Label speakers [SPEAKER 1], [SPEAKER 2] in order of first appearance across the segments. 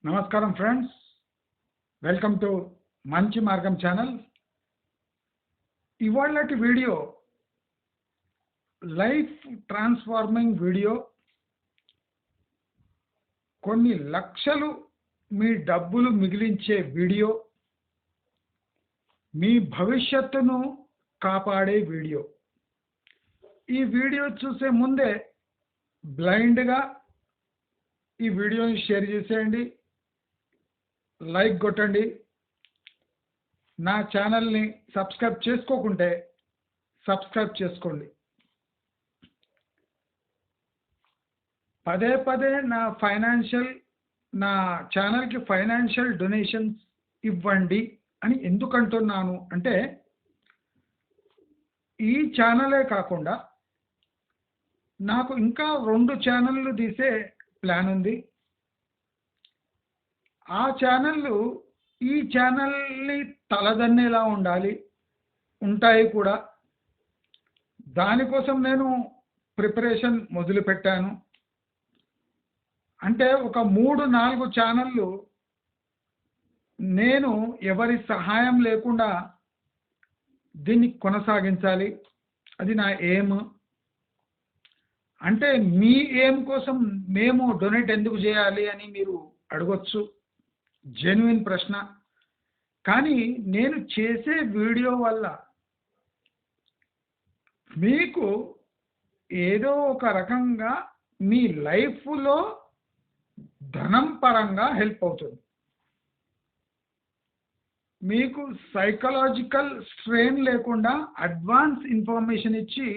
[SPEAKER 1] నమస్కారం friends, welcome to Manchi Margam channel. ఇవాళటి video life transforming video. కొన్ని లక్షలు మీ డబ్బులు మిగిలించే వీడియో, మీ భవిష్యత్తును కాపాడే వీడియో. ఈ వీడియో చూసే ముందే బ్లైండ్గా ఈ వీడియోని షేర్ చేసేయండి, లైక్ కొట్టండి. నా ఛానల్ని సబ్స్క్రైబ్ చేసుకోకుంటే సబ్స్క్రైబ్ చేసుకోండి. పదే పదే నా ఛానల్కి ఫైనాన్షియల్ డొనేషన్స్ ఇవ్వండి అని ఎందుకు అంటున్నాను అంటే, ఈ ఛానలే కాకుండా నాకు ఇంకా 2 ఛానళ్ళు తీసే ప్లాన్ ఉంది. ఆ ఛానళ్ళు ఈ ఛానల్ని తలదన్నేలా ఉంటాయి కూడా. దానికోసం నేను ప్రిపరేషన్ మొదలుపెట్టాను. అంటే ఒక 3-4 ఛానళ్ళు నేను ఎవరి సహాయం లేకుండా దీన్ని కొనసాగించాలి. అది నా ఎయిమ్. అంటే మీ ఎయిమ్ కోసం మేము డొనేట్ ఎందుకు చేయాలి అని మీరు అడగొచ్చు, జెన్యున్ ప్రశ్న. కానీ నేను చేసే వీడియో వల్ల మీకు ఏదో ఒక రకంగా మీ లైఫ్లో ధనం పరంగా హెల్ప్ అవుతుంది. మీకు సైకలాజికల్ స్ట్రెయిన్ లేకుండా అడ్వాన్స్ ఇన్ఫర్మేషన్ ఇచ్చి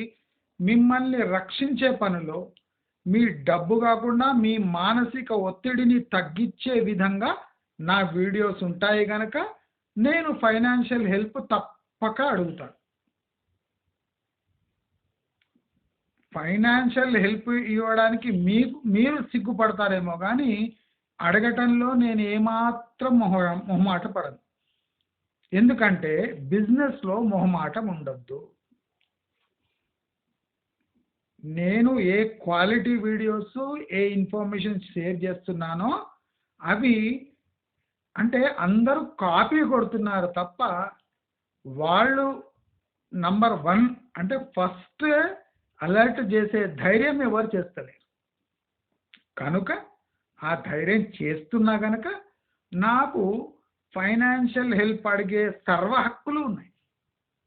[SPEAKER 1] మిమ్మల్ని రక్షించే పనిలో, మీ డబ్బు కాకుండా మీ మానసిక ఒత్తిడిని తగ్గించే విధంగా నా వీడియోస్ ఉంటాయి కనుక నేను ఫైనాన్షియల్ హెల్ప్ తప్పక అడుగుతాను. ఫైనాన్షియల్ హెల్ప్ ఇవ్వడానికి మీరు సిగ్గుపడతారేమో కానీ అడగటంలో నేను ఏమాత్రం మొహమాట పడను. ఎందుకంటే బిజినెస్లో మొహమాటం ఉండొద్దు. నేను ఏ క్వాలిటీ వీడియోస్, ఏ ఇన్ఫర్మేషన్ షేర్ చేస్తున్నానో అవి అంటే అందరూ కాపీ కొడుతున్నారు తప్ప వాళ్ళు నంబర్ 1 అంటే ఫస్ట్ అలర్ట్ చేసే ధైర్యం ఎవరు చేస్తలేరు. కనుక ఆ ధైర్యం చేస్తున్నా కనుక నాకు ఫైనాన్షియల్ హెల్ప్ అడిగే సర్వ హక్కులు ఉన్నాయి.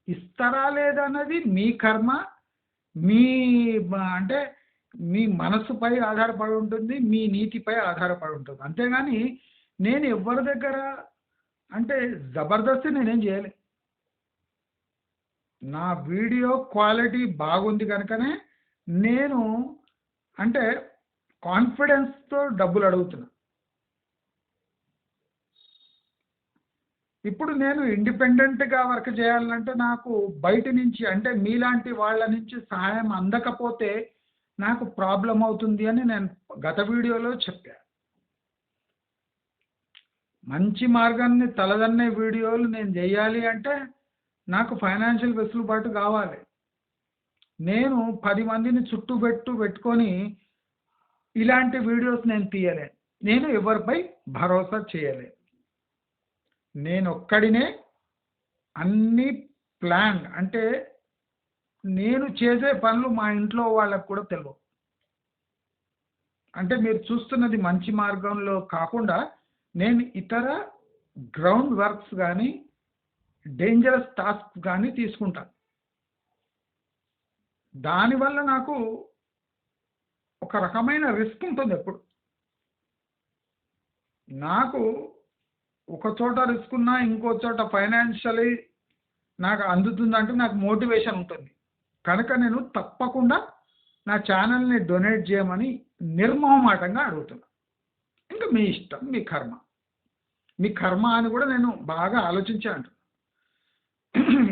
[SPEAKER 1] ఇస్తారా లేదన్నది మీ కర్మ, మీ అంటే మీ మనసుపై ఆధారపడి ఉంటుంది, మీ నీతిపై ఆధారపడి ఉంటుంది. అంతేగాని నేను ఎవరి దగ్గర అంటే జబర్దస్తి నేనేం చేయలే. నా వీడియో క్వాలిటీ బాగుంది కనుకనే నేను అంటే కాన్ఫిడెన్స్తో డబ్బులు అడుగుతున్నా. ఇప్పుడు నేను ఇండిపెండెంట్గా వర్క్ చేయాలంటే నాకు బయట నుంచి అంటే మీలాంటి వాళ్ళ నుంచి సహాయం అందకపోతే నాకు ప్రాబ్లం అవుతుంది అని నేను గత వీడియోలో చెప్పాను. మంచి మార్గాన్ని తలదన్నే వీడియోలు నేను చేయాలి అంటే నాకు ఫైనాన్షియల్ వెసులుబాటు కావాలి. నేను 10 మందిని పెట్టుకొని ఇలాంటి వీడియోస్ నేను తీయలేను. నేను ఎవరిపై భరోసా చేయలేను. నేను ఒక్కడినే అన్ని ప్లాన్ అంటే నేను చేసే పనులు మా ఇంట్లో వాళ్ళకు కూడా తెలియవు. అంటే మీరు చూస్తున్నది మంచి మార్గంలో కాకుండా నేను ఇతర గ్రౌండ్ వర్క్స్ కానీ డేంజరస్ టాస్క్ కానీ తీసుకుంటాను. దానివల్ల నాకు ఒక రకమైన రిస్క్ ఉంటుంది. ఎప్పుడు నాకు ఒక చోట రిస్క్ ఉన్నా ఇంకో చోట ఫైనాన్షియలీ నాకు అందుతుందంటే నాకు మోటివేషన్ ఉంటుంది. కనుక నేను తప్పకుండా నా ఛానల్ని డొనేట్ చేయమని నిర్మోహమాటంగా అడుగుతున్నా. ఇంకా మీ ఇష్టం, మీ కర్మ అని కూడా నేను బాగా ఆలోచించే అంటున్నాను.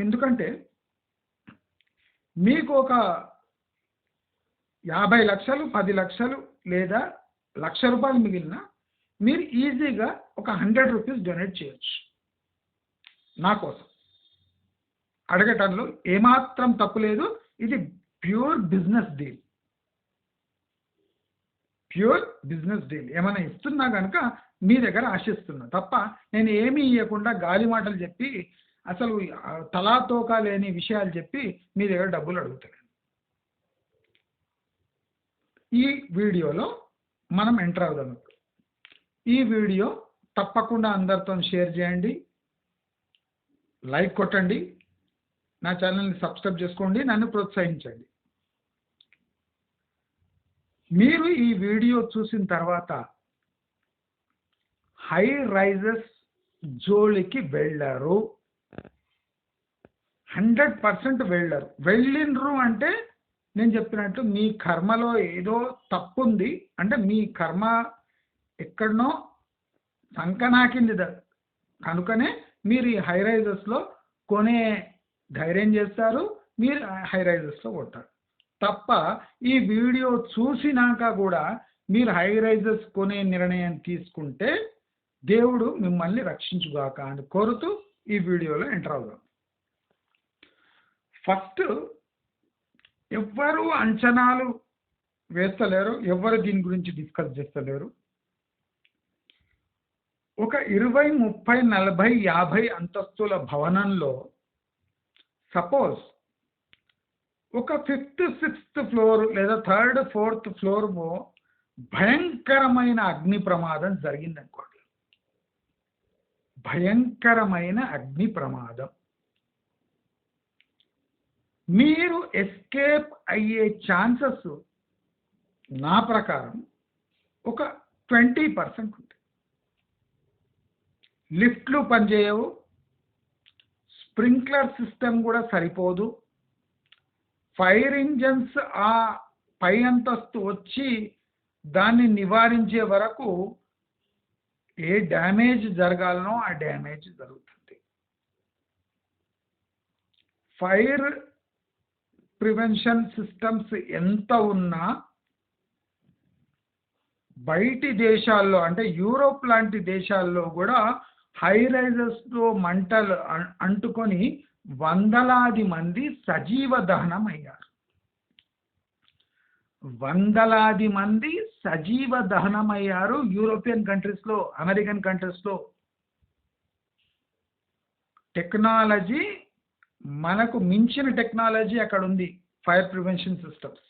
[SPEAKER 1] ఎందుకంటే మీకు ఒక 50 లక్షలు, 10 లక్షలు లేదా ₹1,00,000 మిగిలిన మీరు ఈజీగా ఒక ₹100 డొనేట్ చేయొచ్చు. నా కోసం అడగటంలో ఏమాత్రం తప్పు లేదు. ఇది pure business deal. Pure business deal. ఏమైనా ఇస్తున్నా కనుక మీ దగ్గర ఆశిస్తున్నా తప్ప నేను ఏమీ ఇవ్వకుండా గాలి మాటలు చెప్పి అసలు తలా తోకా లేని విషయాలు చెప్పి మీ దగ్గర డబ్బులు అడుగుతున్నాను. ఈ వీడియోలో మనం ఎంటర్ అవుదాం. ఈ వీడియో తప్పకుండా అందరితో షేర్ చేయండి, లైక్ కొట్టండి, నా ఛానల్ని సబ్స్క్రైబ్ చేసుకోండి, నన్ను ప్రోత్సహించండి. మీరు ఈ వీడియో చూసిన తర్వాత హై రైజెస్ జోలికి వెళ్ళరు, 100% వెళ్ళరు. వెళ్ళిండ్రు అంటే నేను చెప్పినట్టు మీ కర్మలో ఏదో తప్పు ఉంది, అంటే మీ కర్మ ఎక్కడనో సంకనాకింది కనుకనే మీరు ఈ హై రైజెస్లో కొనే ధైర్యం చేస్తారు, మీరు హై రైజెస్లో కొట్టారు తప్ప ఈ వీడియో చూసినాక కూడా మీరు హై రైజెస్ కొనే నిర్ణయం తీసుకుంటే దేవుడు మిమ్మల్ని రక్షించుగాక అని కోరుతూ ఈ వీడియోలో ఎంటర్ అవుదాం. ఫస్ట్, ఎవ్వరు అంచనాలు వేస్తలేరు, ఎవ్వరు దీని గురించి డిస్కస్ చేస్తలేరు. ఒక 20, 30, 40, 50 అంతస్తుల భవనంలో సపోజ్ ఒక 5th, 6th ఫ్లోర్ లేదా 3rd, 4th ఫ్లోర్ భయంకరమైన అగ్ని ప్రమాదం జరిగిందనుకోండి. భయంకరమైన అగ్ని ప్రమాదం. మీరు ఎస్కేప్ అయ్యే ఛాన్సెస్ నా ప్రకారం ఒక 20% ఉంటుంది. లిఫ్ట్లు పనిచేయవు, స్ప్రింక్లర్ సిస్టమ్ కూడా సరిపోదు, ఫైర్ ఇంజన్స్ ఆ పై అంతస్తు వచ్చి దాన్ని నివారించే వరకు ఏ డ్యామేజ్ జరగాలనో ఆ డ్యామేజ్ జరుగుతుంది. ఫైర్ ప్రివెన్షన్ సిస్టమ్స్ ఎంత ఉన్నా బయటి దేశాల్లో అంటే యూరోప్ లాంటి దేశాల్లో కూడా హై రైజెస్లో మంటలు అంటుకొని వందలాది మంది సజీవ దహనం అయ్యారు. వందలాది మంది సజీవ దహనం అయ్యారు యూరోపియన్ కంట్రీస్లో, అమెరికన్ కంట్రీస్లో. టెక్నాలజీ మనకు మించిన టెక్నాలజీ అక్కడ ఉంది, ఫైర్ ప్రివెన్షన్ సిస్టమ్స్.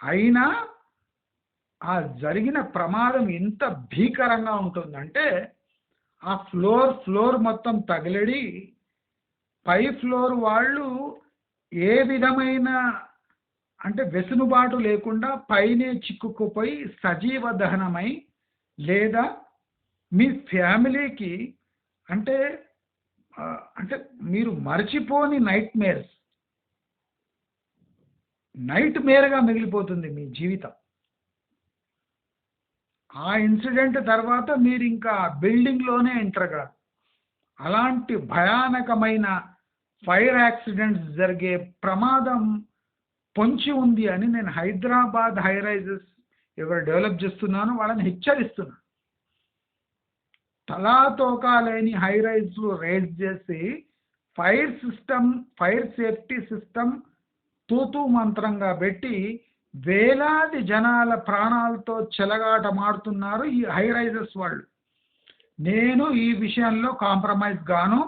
[SPEAKER 1] అయినా ఆ జరిగిన ప్రమాదం ఎంత భీకరంగా ఉంటుందంటే ఆ ఫ్లోర్ మొత్తం తగిలడి పై ఫ్లోర్ వాళ్ళు ఏ విధమైన అంటే వెసులుబాటు లేకుండా పైనే చిక్కుకుపోయి సజీవ దహనమై, లేదా మీ ఫ్యామిలీకి అంటే మీరు మర్చిపోని నైట్ మేర్గా మిగిలిపోతుంది మీ జీవితం. ఆ ఇన్సిడెంట్ తర్వాత మీరు ఇంకా బిల్డింగ్లోనే ఎంటర్ కాదు. అలాంటి భయానకమైన ఫైర్ యాక్సిడెంట్స్ జరిగే ప్రమాదం పొంచి ఉంది అని నేను హైదరాబాద్ హై రైజెస్ ఎవరు డెవలప్ చేస్తున్నానో వాళ్ళని హెచ్చరిస్తున్నాను. తలాతోకా లేని హై రైజ్లు రేజ్ చేసి ఫైర్ సేఫ్టీ సిస్టమ్ తూతూ మంత్రంగా పెట్టి వేలాది జనాల ప్రాణాలతో చెలగాటమాడుతున్నారు ఈ హై రైజెస్ వాళ్ళు. నేను ఈ విషయంలో కాంప్రమైజ్ గాను.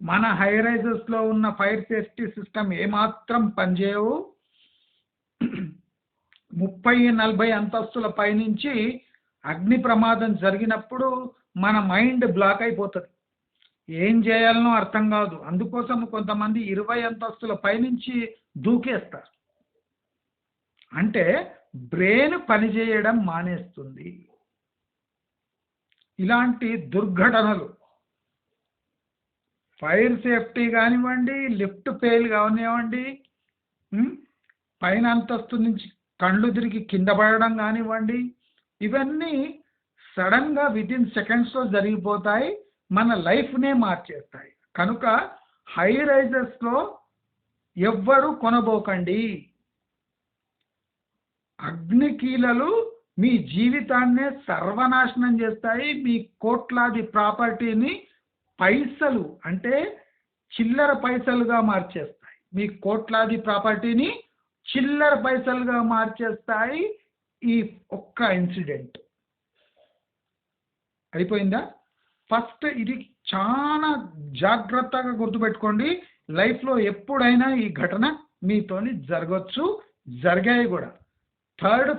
[SPEAKER 1] మన హై రైజెస్లో ఉన్న ఫైర్ సేఫ్టీ సిస్టమ్ ఏమాత్రం పనిచేయవు. 30, 40 అంతస్తుల పైనుంచి అగ్ని ప్రమాదం జరిగినప్పుడు మన మైండ్ బ్లాక్ అయిపోతుంది, ఏం చేయాలనో అర్థం కాదు. అందుకోసం కొంతమంది 20 అంతస్తుల పైనుంచి దూకేస్తారు. అంటే బ్రెయిన్ పనిచేయడం మానేస్తుంది. ఇలాంటి దుర్ఘటనలు ఫైర్ సేఫ్టీ కానివ్వండి, లిఫ్ట్ ఫెయిల్ కానివ్వండి, పైన అంతస్తు నుంచి కళ్ళు తిరిగి కింద పడడం కానివ్వండి, ఇవన్నీ సడన్గా వితిన్ సెకండ్స్లో జరిగిపోతాయి, మన లైఫ్నే మార్చేస్తాయి. కనుక హై రైజెస్లో ఎవ్వరూ కొనబోకండి. అగ్నికీలలు మీ జీవితాన్నే సర్వనాశనం చేస్తాయి. మీ కోట్లాది ప్రాపర్టీని పైసలు అంటే చిల్లర పైసలుగా మార్చేస్తాయి. మీ కోట్లాది ప్రాపర్టీని చిల్లర పైసలుగా మార్చేస్తాయి ఈ ఒక్క ఇన్సిడెంట్ అయిపోయిందా. ఫస్ట్ ఇది చాలా జాగ్రత్తగా గుర్తుపెట్టుకోండి. లైఫ్లో ఎప్పుడైనా ఈ ఘటన మీతోని జరగచ్చు, జరిగాయి కూడా. Third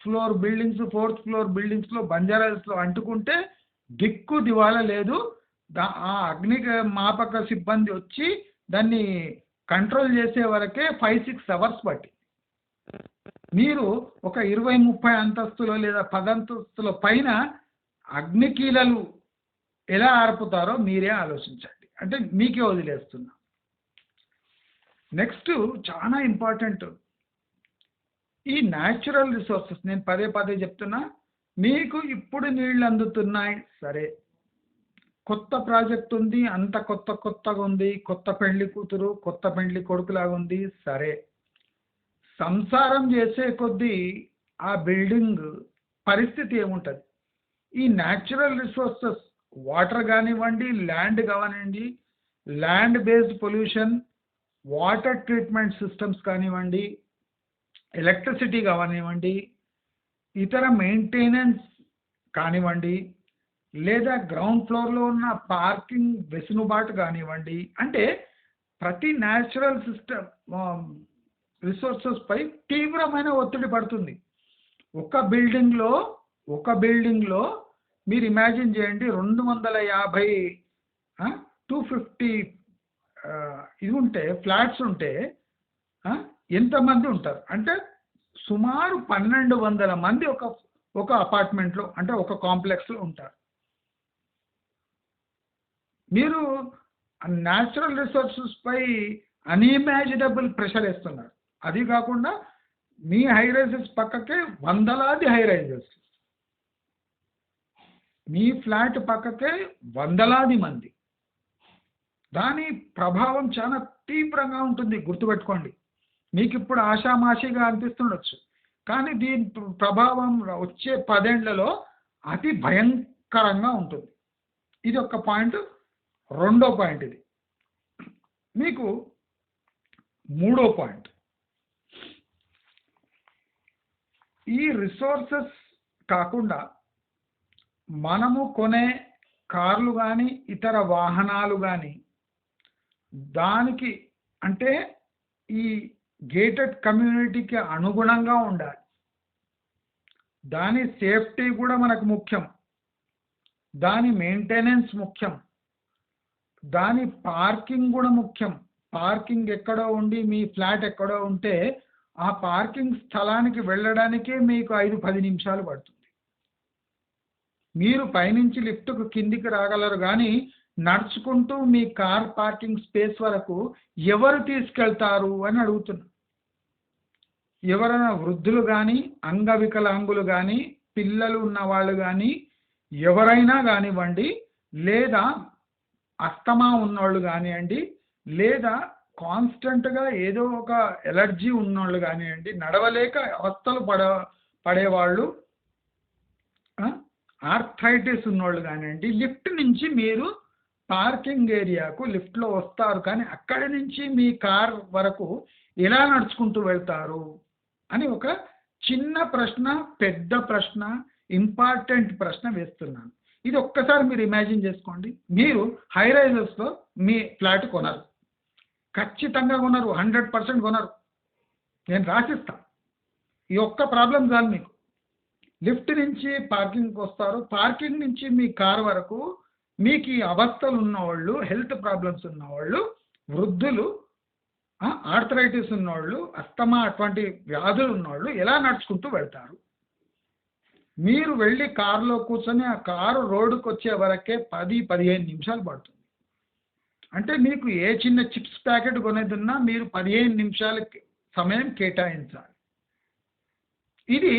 [SPEAKER 1] floor buildings, fourth floor బిల్డింగ్స్లో, బంజారాస్లో అంటుకుంటే దిక్కు దివాళ లేదు. ఆ అగ్ని మాపక సిబ్బంది వచ్చి దాన్ని కంట్రోల్ చేసే వరకే 5-6 అవర్స్ పట్టి. మీరు ఒక 20-30 అంతస్తులో లేదా 10 అంతస్తుల పైన అగ్నికీలలు ఎలా ఆర్పుతారో మీరే ఆలోచించండి. అంటే మీకే వదిలేస్తున్నా. నెక్స్ట్ చాలా ఇంపార్టెంట్, ఈ న్యాచురల్ రిసోర్సెస్. నేను పదే పదే చెప్తున్నా, మీకు ఇప్పుడు నీళ్ళు అందుతున్నాయి సరే, కొత్త ప్రాజెక్ట్ ఉంది, అంత కొత్తగా ఉంది, కొత్త పెళ్లి కూతురు కొత్త పెళ్లి కొడుకులాగా ఉంది సరే. సంసారం చేసే కొద్దీ ఆ బిల్డింగ్ పరిస్థితి ఏముంటుంది? ఈ న్యాచురల్ రిసోర్సెస్, వాటర్ కానివ్వండి, ల్యాండ్ కానివ్వండి, land based pollution, water treatment systems కానివ్వండి, ఎలక్ట్రిసిటీ కానివ్వండి, ఇతర మెయింటెనెన్స్ కానివ్వండి, లేదా గ్రౌండ్ ఫ్లోర్లో ఉన్న పార్కింగ్ వెసులుబాటు కానివ్వండి, అంటే ప్రతి న్యాచురల్ సిస్టమ్ రిసోర్సెస్ పై తీవ్రమైన ఒత్తిడి పడుతుంది. ఒక బిల్డింగ్లో మీరు ఇమాజిన్ చేయండి, 250 250 ఇది ఉంటే, ఫ్లాట్స్ ఉంటే ఎంతమంది ఉంటారు అంటే సుమారు 1200 మంది ఒక అపార్ట్మెంట్లో, అంటే ఒక కాంప్లెక్స్లో ఉంటారు. మీరు న్యాచురల్ రిసోర్సెస్ పై అన్ఇమాజినబుల్ ప్రెషర్ వేస్తున్నారు. అది కాకుండా మీ హై రైజెస్ పక్కకే వందలాది హై రైజెస్, మీ ఫ్లాట్ పక్కకే వందలాది మంది. దాని ప్రభావం చాలా తీవ్రంగా ఉంటుంది, గుర్తుపెట్టుకోండి. మీకు ఇప్పుడు ఆషామాషిగా అనిపిస్తుండొచ్చు, కానీ దీని ప్రభావం వచ్చే 10 ఏళ్లలో అతి భయంకరంగా ఉంటుంది. ఇది ఒక పాయింట్. రెండో పాయింట్ ఇది. మీకు మూడో పాయింట్, ఈ రిసోర్సెస్ కాకుండా మనము కొనే కార్లు కానీ ఇతర వాహనాలు కానీ దానికి అంటే ఈ గేటెడ్ కమ్యూనిటీకి అనుగుణంగా ఉండాలి. దాని సేఫ్టీ కూడా మనకు ముఖ్యం, దాని మెయింటెనెన్స్ ముఖ్యం, దాని పార్కింగ్ కూడా ముఖ్యం. పార్కింగ్ ఎక్కడో ఉండి మీ ఫ్లాట్ ఎక్కడో ఉంటే ఆ పార్కింగ్ స్థలానికి వెళ్ళడానికే మీకు 5-10 నిమిషాలు పడుతుంది. మీరు పైనుంచి లిఫ్ట్కు కిందికి రాగలరు, కానీ నడుచుకుంటూ మీ కార్ పార్కింగ్ స్పేస్ వరకు ఎవరు తీసుకెళ్తారు అని అడుగుతున్నా. ఎవరైనా వృద్ధులు కానీ, అంగవికలాంగులు కానీ, పిల్లలు ఉన్నవాళ్ళు కానీ, ఎవరైనా కానివ్వండి, లేదా అస్తమా ఉన్నోళ్ళు కానివ్వండి, లేదా కాన్స్టెంట్గా ఏదో ఒక ఎలర్జీ ఉన్నోళ్ళు కానివ్వండి, నడవలేక అవస్థలు పడేవాళ్ళు, ఆర్థరైటిస్ ఉన్నోళ్ళు కానివ్వండి, లిఫ్ట్ నుంచి మీరు పార్కింగ్ ఏరియాకు లిఫ్ట్లో వస్తారు, కానీ అక్కడి నుంచి మీ కార్ వరకు ఎలా నడుచుకుంటూ వెళ్తారు అని ఒక చిన్న ప్రశ్న, పెద్ద ప్రశ్న, ఇంపార్టెంట్ ప్రశ్న వేస్తున్నాను. ఇది ఒక్కసారి మీరు ఇమాజిన్ చేసుకోండి. మీరు హై రైజెస్లో మీ ఫ్లాట్ కొనరు, ఖచ్చితంగా కొనరు, 100% కొనరు. నేను రాసిస్తా. ఈ ఒక్క ప్రాబ్లం చాలు మీకు. లిఫ్ట్ నుంచి పార్కింగ్కి వస్తారు, పార్కింగ్ నుంచి మీ కార్ వరకు మీకు ఈ అవస్థలు ఉన్నవాళ్ళు, హెల్త్ ప్రాబ్లమ్స్ ఉన్నవాళ్ళు, వృద్ధులు, ఆర్థరైటిస్ ఉన్నవాళ్ళు, అస్తమా అటువంటి వ్యాధులు ఉన్నవాళ్ళు ఎలా నడుచుకుంటూ వెళ్తారు? మీరు వెళ్ళి కారులో కూర్చొని ఆ కారు రోడ్డుకు వచ్చే వరకే 10-15 నిమిషాలు పడుతుంది. అంటే మీకు ఏ చిన్న చిప్స్ ప్యాకెట్ కొనేదున్నా మీరు 15 నిమిషాల సమయం కేటాయించాలి. ఇది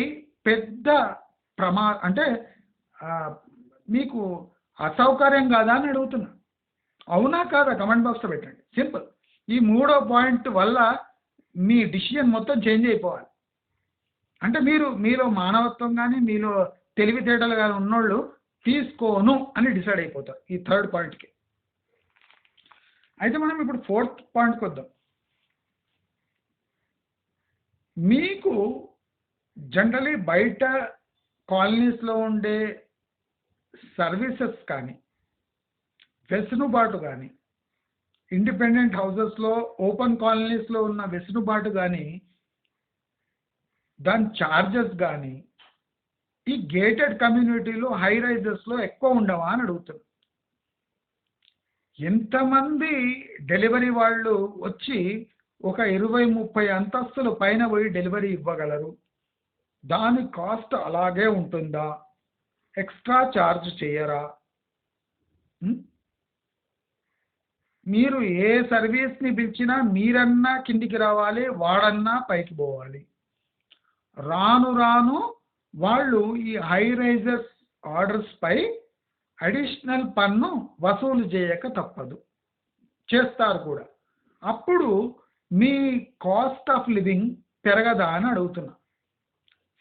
[SPEAKER 1] పెద్ద అంటే మీకు అసౌకర్యం కాదా అని అడుగుతున్నా. అవునా కాదా కమెంట్ బాక్స్లో పెట్టండి. సింపుల్. ఈ మూడో పాయింట్ వల్ల మీ డిసిషన్ మొత్తం చేంజ్ అయిపోవాలి. అంటే మీలో మానవత్వం కానీ, మీలో తెలివితేటలు కానీ ఉన్నోళ్ళు తీసుకోను అని డిసైడ్ అయిపోతారు ఈ థర్డ్ పాయింట్కి. అయితే మనం ఇప్పుడు ఫోర్త్ పాయింట్కి వద్దాం. మీకు జనరలీ బయట కాలనీస్లో ఉండే సర్వీసెస్ కానీ, వెసులుబాటు కానీ, ఇండిపెండెంట్ హౌసెస్లో ఓపెన్ కాలనీస్లో ఉన్న వెసులుబాటు కానీ, దాని ఛార్జెస్ కానీ ఈ గేటెడ్ కమ్యూనిటీలో హై రైజెస్లో ఎక్కువ ఉండవా అని అడుగుతున్నా. ఎంతమంది డెలివరీ వాళ్ళు వచ్చి ఒక 20-30 అంతస్తుల పైన పోయి డెలివరీ ఇవ్వగలరు? దాని కాస్ట్ అలాగే ఉంటుందా? ఎక్స్ట్రా ఛార్జ్ చేయరా? మీరు ఏ సర్వీస్ని పిలిచినా మీరన్నా కిందికి రావాలి, వాడన్నా పైకి పోవాలి. రాను రాను వాళ్ళు ఈ హై రైజెస్ ఆర్డర్స్ పై అడిషనల్ పన్ను వసూలు చేయక తప్పదు, చేస్తారు కూడా. అప్పుడు మీ కాస్ట్ ఆఫ్ లివింగ్ పెరగదా అని అడుగుతున్నా.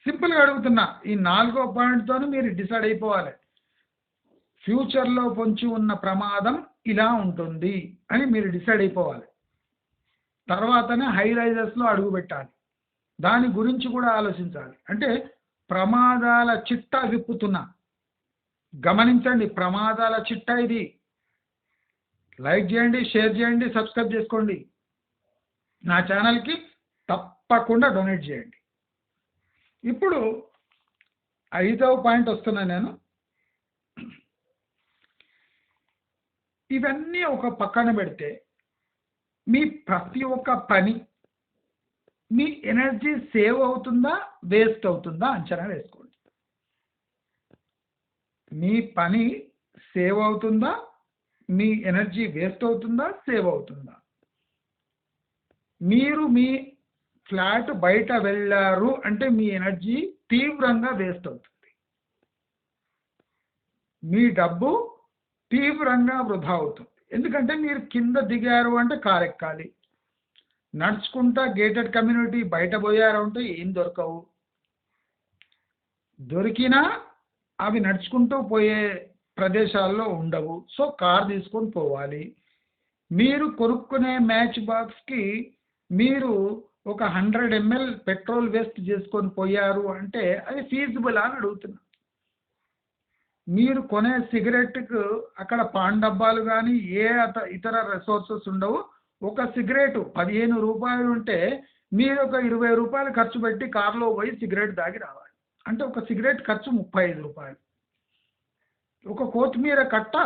[SPEAKER 1] సింపుల్గా అడుగుతున్నా. ఈ 4వ పాయింట్తో మీరు డిసైడ్ అయిపోవాలి. ఫ్యూచర్లో పొంచి ఉన్న ప్రమాదం ఇలా ఉంటుంది అని మీరు డిసైడ్ అయిపోవాలి. తర్వాతనే హై రైజెస్లో అడుగు పెట్టాలి. దాని గురించి కూడా ఆలోచించాలి. అంటే ప్రమాదాల చిట్టా విప్పుతున్నా. గమనించండి, ప్రమాదాల చిట్టా ఇది. లైక్ చేయండి, షేర్ చేయండి, సబ్స్క్రైబ్ చేసుకోండి. నా ఛానల్కి తప్పకుండా డొనేట్ చేయండి. ఇప్పుడు 5వ పాయింట్ వస్తున్నా నేను. ఇవన్నీ ఒక పక్కన పెడితే మీ ప్రతి ఒక్క పని మీ ఎనర్జీ సేవ్ అవుతుందా, వేస్ట్ అవుతుందా అంచనా వేసుకోండి. మీ పని సేవ్ అవుతుందా, మీ ఎనర్జీ వేస్ట్ అవుతుందా, సేవ్ అవుతుందా? మీరు మీ ఫ్లాట్ బయట వెళ్ళారు అంటే మీ ఎనర్జీ తీవ్రంగా వేస్ట్ అవుతుంది. మీ డబ్బు తీవ్రంగా వృధా అవుతుంది. ఎందుకంటే మీరు కింద దిగారు అంటే కారు ఎక్కాలి, నడుచుకుంటా గేటెడ్ కమ్యూనిటీ బయట పోయారు అంటే ఏం దొరకవు. దొరికినా అవి నడుచుకుంటూ పోయే ప్రదేశాల్లో ఉండవు. సో కార్ తీసుకొని పోవాలి. మీరు కొనుక్కునే మ్యాచ్ బాక్స్కి మీరు ఒక 100 ml పెట్రోల్ వేస్ట్ చేసుకొని పోయారు అంటే అది ఫీజిబుల్ అని అడుగుతున్నా. మీరు కొనే సిగరెట్కు అక్కడ పాన్ డబ్బాలు కానీ ఏ ఇతర రిసోర్సెస్ ఉండవు. ఒక సిగరెట్ 15 రూపాయలు ఉంటే మీరు ఒక 20 రూపాయలు ఖర్చు పెట్టి కారులో పోయి సిగరెట్ తాగి రావాలి. అంటే ఒక సిగరెట్ ఖర్చు 35 రూపాయలు. ఒక కొత్తిమీర కట్ట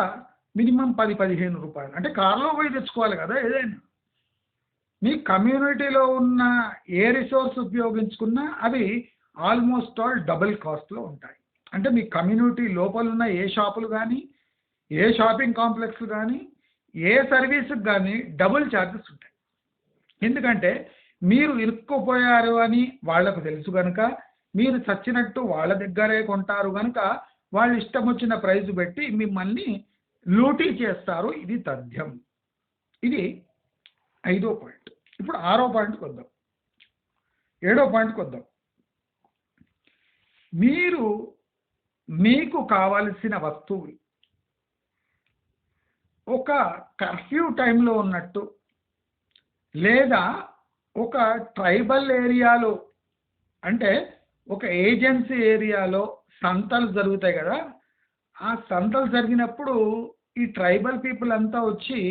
[SPEAKER 1] మినిమం 10-15 రూపాయలు. అంటే కారులో పోయి తెచ్చుకోవాలి కదా ఏదైనా. మీ కమ్యూనిటీలో ఉన్న ఏ రిసోర్స్ ఉపయోగించుకున్నా అవి ఆల్మోస్ట్ ఆల్ డబుల్ కాస్ట్లో ఉంటాయి. అంటే మీ కమ్యూనిటీ లోపల ఉన్న ఏ షాపులు కానీ, ఏ షాపింగ్ కాంప్లెక్స్ కానీ, ఏ సర్వీస్కి కానీ డబుల్ ఛార్జెస్ ఉంటాయి. ఎందుకంటే మీరు ఇరుక్కుపోయారు అని వాళ్లకు తెలుసు కనుక, మీరు చచ్చినట్టు వాళ్ళ దగ్గరే కొంటారు కనుక వాళ్ళు ఇష్టం వచ్చిన ప్రైస్ పెట్టి మిమ్మల్ని లూటీ చేస్తారు. ఇది తథ్యం. ఇది 5వ పాయింట్. ఇప్పుడు 6వ పాయింట్కి వద్దాం, 7వ పాయింట్కి వద్దాం. మీరు మీకు కావలసిన వస్తువులు ఒక కర్ఫ్యూ టైంలో ఉన్నట్టు లేదా ఒక ట్రైబల్ ఏరియాలో, అంటే ఒక ఏజెన్సీ ఏరియాలో సంతలు జరుగుతాయి కదా, ఆ సంతలు జరిగినప్పుడు ఈ ట్రైబల్ పీపుల్ అంతా వచ్చి,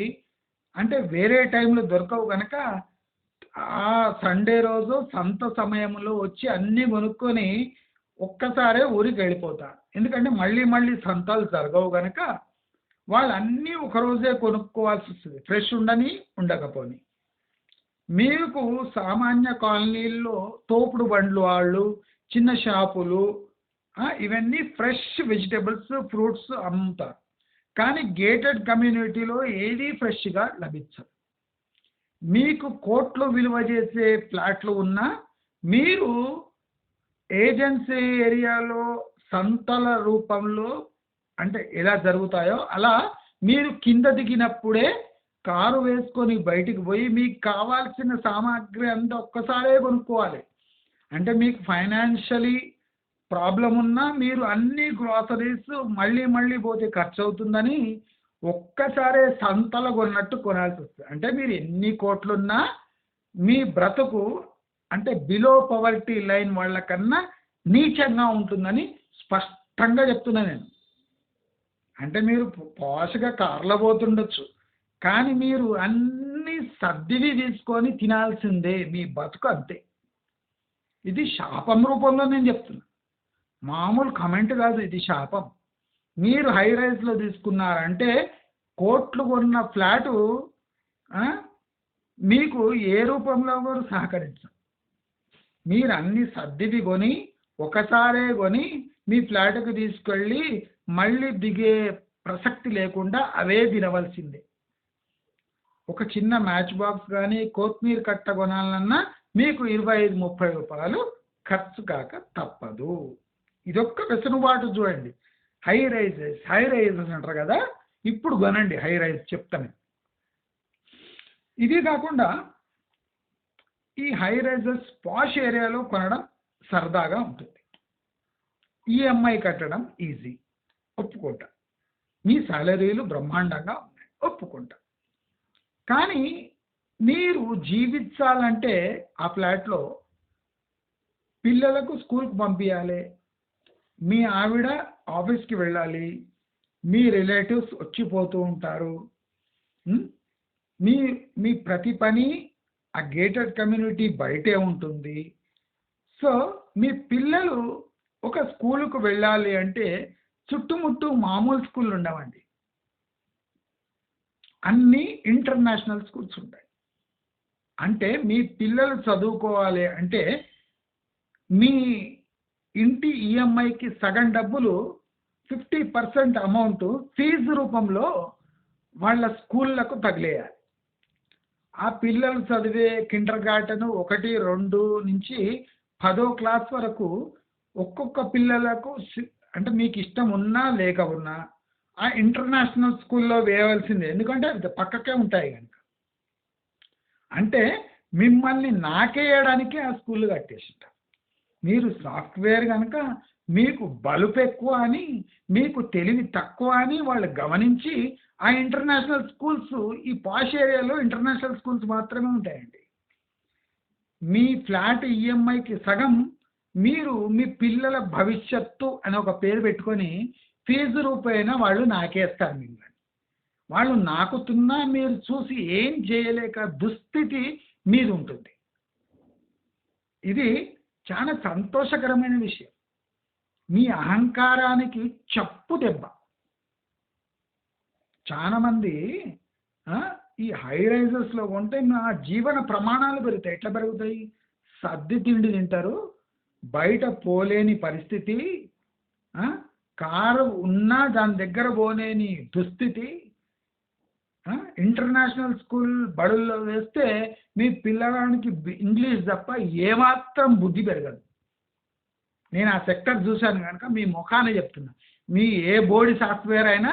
[SPEAKER 1] అంటే వేరే టైంలో దొరకవు కనుక ఆ సండే రోజు సంత సమయంలో వచ్చి అన్నీ కొనుక్కొని ఒక్కసారే ఊరికి వెళ్ళిపోతారు. ఎందుకంటే మళ్ళీ మళ్ళీ సంతాలు జరగవు కనుక వాళ్ళు అన్నీ ఒకరోజే కొనుక్కోవాల్సి వస్తుంది, ఫ్రెష్ ఉండని ఉండకపోని. మీకు సామాన్య కాలనీల్లో తోపుడు బండ్లు వాళ్ళు, చిన్న షాపులు, ఇవన్నీ ఫ్రెష్ వెజిటేబుల్స్, ఫ్రూట్స్ అమ్ముతారు. కానీ గేటెడ్ కమ్యూనిటీలో ఏది ఫ్రెష్గా లభించదు. మీకు కోట్లు విలువ చేసే ఫ్లాట్లు ఉన్నా మీరు ఏజెన్సీ ఏరియాలో సంతల రూపంలో, అంటే ఎలా జరుగుతాయో అలా మీరు కింద దిగినప్పుడే కారు వేసుకొని బయటికి పోయి మీకు కావాల్సిన సామాగ్రి అంతా ఒక్కసారే కొనుక్కోవాలి. అంటే మీకు ఫైనాన్షియలీ ప్రాబ్లం ఉన్నా మీరు అన్ని గ్రాసరీస్ మళ్ళీ మళ్ళీ పోతే ఖర్చు అవుతుందని ఒక్కసారే సంతలో కొన్నట్టు కొనాల్సి వస్తుంది. అంటే మీరు ఎన్ని కోట్లున్నా మీ బ్రతుకు అంటే బిలో పవర్టీ లైన్ వాళ్ళకన్నా నీచంగా ఉంటుందని స్పష్టంగా చెప్తున్నా నేను. అంటే మీరు పాష్గా కార్లో పోతుండొచ్చు, కానీ మీరు అన్ని సర్దివి తీసుకొని తినాల్సిందే, మీ బతుకు అంతే. ఇది శాపం రూపంలో నేను చెప్తున్నా, మామూలు కమెంట్ కాదు, ఇది శాపం. మీరు హై రైజ్లో తీసుకున్నారంటే కోట్లు కొన్న ఫ్లాటు మీకు ఏ రూపంలో కూడా సహకరించదు. మీరు అన్ని సర్దివి కొని ఒకసారే కొని మీ ఫ్లాట్కి తీసుకెళ్ళి మళ్ళీ దిగే ప్రసక్తి లేకుండా అవే తినవలసిందే. ఒక చిన్న మ్యాచ్ బాక్స్ కానీ కొత్తిమీర కట్ట కొనాలన్నా మీకు 25-30 రూపాయలు ఖర్చు కాక తప్పదు. ఇదొక్క వెసులుబాటు చూడండి. హై రైజెస్ అంటారు కదా, ఇప్పుడు కొనండి హై రైజ్ చెప్తాను. ఇది కాకుండా ఈ హై రైజెస్ పాష్ ఏరియాలో కొనడం సరదాగా ఉంటుంది. ఈఎంఐ కట్టడం ఈజీ, ఒప్పుకుంటా. మీ సాలరీలు బ్రహ్మాండంగా ఉన్నాయి, ఒప్పుకుంటా. కానీ మీరు జీవించాలంటే ఆ ఫ్లాట్లో పిల్లలకు స్కూల్కి పంపించాలి, మీ ఆవిడ ఆఫీస్కి వెళ్ళాలి, మీ రిలేటివ్స్ వచ్చిపోతూ ఉంటారు, మీ మీ ప్రతి పని ఆ గేటెడ్ కమ్యూనిటీ బయటే ఉంటుంది. సో మీ పిల్లలు ఒక స్కూలుకు వెళ్ళాలి అంటే చుట్టుముట్టు మామూలు స్కూళ్ళు ఉండవండి, అన్నీ ఇంటర్నేషనల్ స్కూల్స్ ఉంటాయి. అంటే మీ పిల్లలు చదువుకోవాలి అంటే మీ ఇంటి ఈఎంఐకి సగం డబ్బులు 50% అమౌంట్ ఫీజు రూపంలో వాళ్ళ స్కూళ్ళకు తగిలేయాలి. ఆ పిల్లలు చదివే కిండర్ గార్టెన్ 1, 2 నుంచి 10వ క్లాస్ వరకు ఒక్కొక్క పిల్లలకు అంటే మీకు ఇష్టం ఉన్నా లేక ఉన్నా ఆ ఇంటర్నేషనల్ స్కూల్లో వేయవలసిందే, ఎందుకంటే అది పక్కకే ఉంటాయి కనుక. అంటే మిమ్మల్ని నాకేయడానికి ఆ స్కూల్ కట్టేసింటారు. మీరు సాఫ్ట్వేర్ కనుక మీకు బలుపు ఎక్కువ అని, మీకు తెలివి తక్కువ అని వాళ్ళు గమనించి ఆ ఇంటర్నేషనల్ స్కూల్స్, ఈ పాష్ ఏరియాలో ఇంటర్నేషనల్ స్కూల్స్ మాత్రమే ఉంటాయండి. మీ ఫ్లాట్ ఈఎంఐకి సగం మీరు మీ పిల్లల భవిష్యత్తు అని ఒక పేరు పెట్టుకొని ఫీజు రూపాయినా వాళ్ళు నాకేస్తారు. మిమ్మల్ని వాళ్ళు నాకుతున్నా మీరు చూసి ఏం చేయలేక దుస్థితి మీది ఉంటుంది. ఇది చాలా సంతోషకరమైన విషయం. మీ అహంకారానికి చెప్పు దెబ్బ. చాలామంది ఈ హై రైజెస్లో ఉంటే నా జీవన ప్రమాణాలు పెరుగుతాయి. ఎట్లా పెరుగుతాయి? సర్ది తిండి తింటారు, బయట పోలేని పరిస్థితి, కారు ఉన్నా దాని దగ్గర పోలేని దుస్థితి. ఇంటర్నేషనల్ స్కూల్ బడుల్లో వేస్తే మీ పిల్లగానికి ఇంగ్లీష్ తప్ప ఏమాత్రం బుద్ధి పెరగదు. నేను ఆ సెక్టర్ చూశాను కనుక మీ ముఖాన్ని చెప్తున్నా. మీ ఏ బోర్డు సాఫ్ట్వేర్ అయినా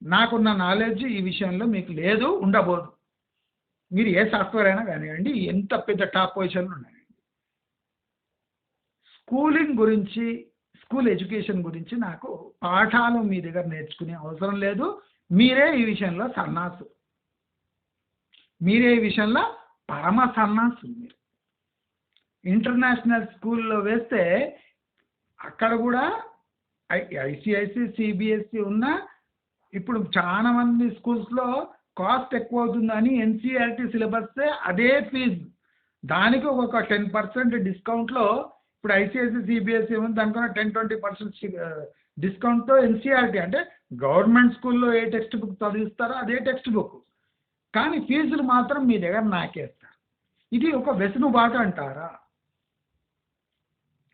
[SPEAKER 1] నాకున్న నాలెడ్జ్ ఈ విషయంలో మీకు లేదు, ఉండబోదు. మీరు ఏ సాఫ్ట్వేర్ అయినా కానివ్వండి, ఎంత పెద్ద టాప్ పొజిషన్లు ఉన్నాయండి. స్కూలింగ్ గురించి, స్కూల్ ఎడ్యుకేషన్ గురించి నాకు పాఠాలు మీ దగ్గర నేర్చుకునే అవసరం లేదు. మీరే ఈ విషయంలో సన్నాసు, మీరే ఈ విషయంలో పరమ సన్నాసు. మీరు ఇంటర్నేషనల్ స్కూల్లో వేస్తే అక్కడ కూడా ఐసిఐసి సిబిఎస్సి ఉన్న ఇప్పుడు చాలామంది స్కూల్స్లో కాస్ట్ ఎక్కువ అవుతుందని ఎన్సీఆర్టీ సిలబస్ అదే ఫీజు, దానికి ఒక 10% డిస్కౌంట్లో ఇప్పుడు ఐసిఐసి సిబిఎస్సి ఉంది, దానికన్నా 10-20% డిస్కౌంట్తో ఎన్సీఆర్టీ అంటే గవర్నమెంట్ స్కూల్లో ఏ టెక్స్ట్ బుక్ చదివిస్తారో అదే టెక్స్ట్ బుక్, కానీ ఫీజులు మాత్రం మీ దగ్గర నాకేస్తారు. ఇది ఒక వెసులుబాటు అంటారా?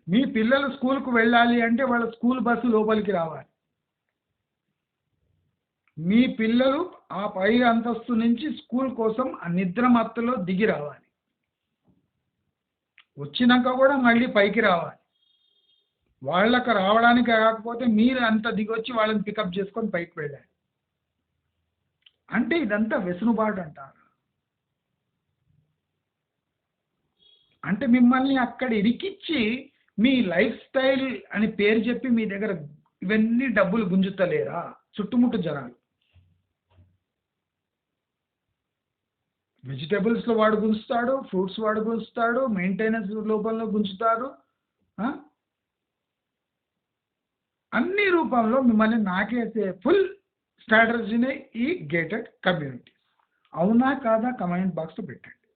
[SPEAKER 1] మీ పిల్లలు స్కూల్కు వెళ్ళాలి అంటే వాళ్ళ స్కూల్ బస్సు లోపలికి రావాలి. మీ పిల్లలు ఆ పై అంతస్తు నుంచి స్కూల్ కోసం ఆ నిద్ర మత్తులో దిగి రావాలి, వచ్చినాక కూడా మళ్ళీ పైకి రావాలి. వాళ్ళకు రావడానికి కాకపోతే మీరు అంత దిగొచ్చి వాళ్ళని పికప్ చేసుకొని పైకి వెళ్ళాలి. అంటే ఇదంతా వెసులుబాటు అంటారు. అంటే మిమ్మల్ని అక్కడ ఇరికిచ్చి మీ లైఫ్ స్టైల్ అని పేరు చెప్పి మీ దగ్గర ఇవన్నీ డబ్బులు గుంజుతలేరా చుట్టుముట్టు జనాలు? వెజిటేబుల్స్లో వాడు గుంచుతాడు, ఫ్రూట్స్ వాడు గుంచుతాడు, మెయింటెనెన్స్ లోపల గుంచుతారు. ఆ? అన్ని రూపంలో మిమ్మల్ని నాకేసే ఫుల్ స్ట్రాటజీనే ఈ గేటెడ్ కమ్యూనిటీస్. అవునా కాదా కమెంట్ బాక్స్లో పెట్టండి.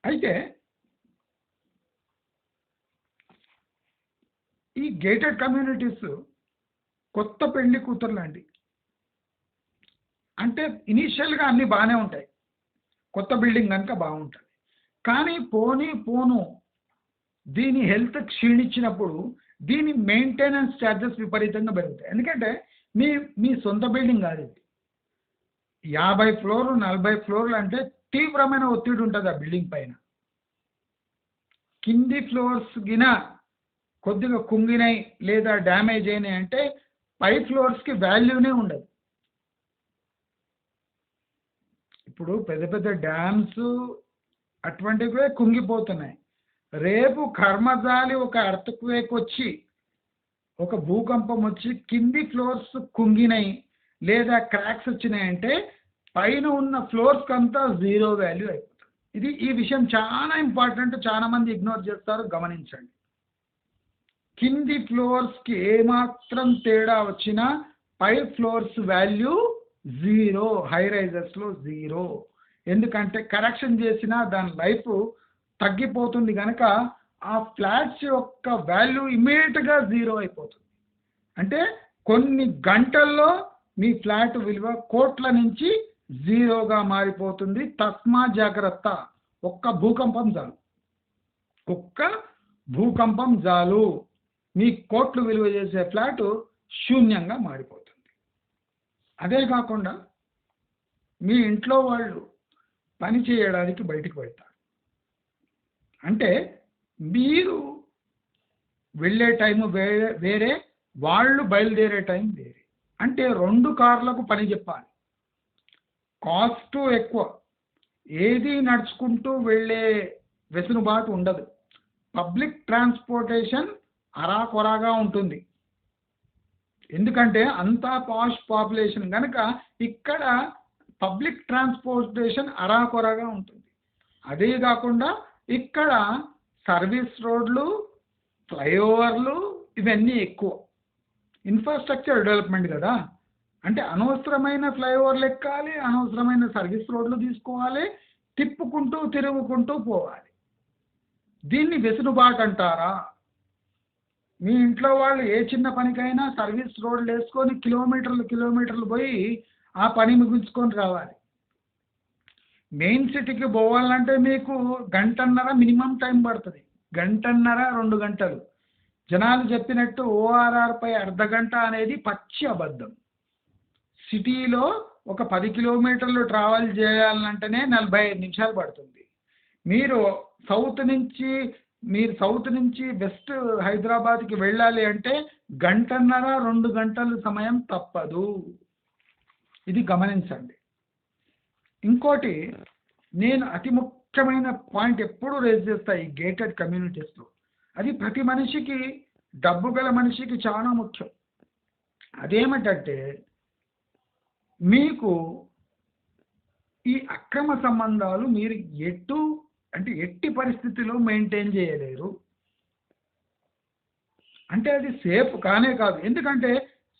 [SPEAKER 1] అయితే ఈ గేటెడ్ కమ్యూనిటీస్ కొత్త పెళ్లి కూతురు లాంటి. అంటే ఇనీషియల్గా అన్నీ బాగానే ఉంటాయి, కొత్త బిల్డింగ్ కనుక బాగుంటుంది. కానీ పోను దీని హెల్త్ క్షీణించినప్పుడు దీని మెయింటెనెన్స్ ఛార్జెస్ విపరీతంగా పెరుగుతాయి. ఎందుకంటే మీ మీ సొంత బిల్డింగ్ కాదు ఇది. 50 ఫ్లోర్లు 40 ఫ్లోర్లు అంటే తీవ్రమైన ఒత్తిడి ఉంటుంది ఆ బిల్డింగ్ పైన. కింది ఫ్లోర్స్ గిన కొద్దిగా కుంగినాయి లేదా డ్యామేజ్ అయినాయి అంటే పై ఫ్లోర్స్కి వాల్యూనే ఉండదు. ఇప్పుడు పెద్ద పెద్ద డ్యామ్స్ అటువంటివే కుంగిపోతున్నాయి. రేపు కర్మజాలి ఒక ఎర్త్క్వేక్ వచ్చి ఒక భూకంపం వచ్చి కింది ఫ్లోర్స్ కుంగినాయి లేదా క్రాక్స్ వచ్చినాయంటే పైన ఉన్న ఫ్లోర్స్ అంతా జీరో వాల్యూ అయిపోతుంది. ఈ విషయం చాలా ఇంపార్టెంట్, చాలా మంది ఇగ్నోర్ చేస్తారు, గమనించండి. కింది ఫ్లోర్స్కి ఏమాత్రం తేడా వచ్చినా పై ఫ్లోర్స్ వాల్యూ జీరో, హై రైజెస్లో జీరో. ఎందుకంటే కరెక్షన్ చేసినా దాని లైఫ్ తగ్గిపోతుంది కనుక ఆ ఫ్లాట్స్ యొక్క వాల్యూ ఇమీడియట్గా జీరో అయిపోతుంది. అంటే కొన్ని గంటల్లో మీ ఫ్లాట్ విలువ కోట్ల నుంచి జీరోగా మారిపోతుంది. తస్మా జాగ్రత్త. ఒక్క భూకంపం చాలు మీ కోట్లు విలువ చేసే ఫ్లాట్ శూన్యంగా మారిపోతుంది. అదే కాకుండా మీ ఇంట్లో వాళ్ళు పని చేయడానికి బయటికి వెళ్తారు. అంటే మీరు వెళ్ళే టైము వేరే, వాళ్ళు బయలుదేరే టైం వేరే. అంటే 2 కార్లకు పని చెప్పాలి, కాస్ట్ ఎక్కువ, ఏది నడుచుకుంటూ వెళ్ళే వెసులుబాటు ఉండదు. పబ్లిక్ ట్రాన్స్పోర్టేషన్ అరాకొరాగా ఉంటుంది. ఎందుకంటే అంతా పాష్ పాపులేషన్ కనుక ఇక్కడ పబ్లిక్ ట్రాన్స్పోర్టేషన్ అరాకొరాగా ఉంటుంది. అదే కాకుండా ఇక్కడ సర్వీస్ రోడ్లు, ఫ్లైఓవర్లు ఇవన్నీ ఎక్కువ. ఇన్ఫ్రాస్ట్రక్చర్ డెవలప్మెంట్ కదా, అంటే అనవసరమైన ఫ్లైఓవర్లు ఎక్కాలి, అనవసరమైన సర్వీస్ రోడ్లు తీసుకోవాలి, తిరుగుకుంటూ పోవాలి. దీన్ని వెసులుబాటు అంటారా? మీ ఇంట్లో వాళ్ళు ఏ చిన్న పనికైనా సర్వీస్ రోడ్లు వేసుకొని కిలోమీటర్లు పోయి ఆ పని ముగించుకొని రావాలి. మెయిన్ సిటీకి పోవాలంటే మీకు గంటన్నర మినిమం టైం పడుతుంది. 1.5-2 గంటలు. జనాలు చెప్పినట్టు ఓఆర్ఆర్ పై అర్ధగంట అనేది పచ్చి అబద్ధం. సిటీలో ఒక 10 కిలోమీటర్లు ట్రావెల్ చేయాలంటేనే 45 నిమిషాలు పడుతుంది. మీరు సౌత్ నుంచి వెస్ట్ హైదరాబాద్కి వెళ్ళాలి అంటే 1.5-2 గంటలు సమయం తప్పదు. ఇది గమనించండి. ఇంకోటి, నేను అతి ముఖ్యమైన పాయింట్ ఎప్పుడు రేజ్ చేస్తా ఈ గేటెడ్ కమ్యూనిటీస్లో, అది ప్రతి మనిషికి, డబ్బు గల మనిషికి చాలా ముఖ్యం. అదేమిటంటే మీకు ఈ అక్రమ సంబంధాలు మీరు ఎట్టి పరిస్థితిలో మెయింటైన్ చేయలేరు. అంటే అది సేఫ్ కానే కాదు. ఎందుకంటే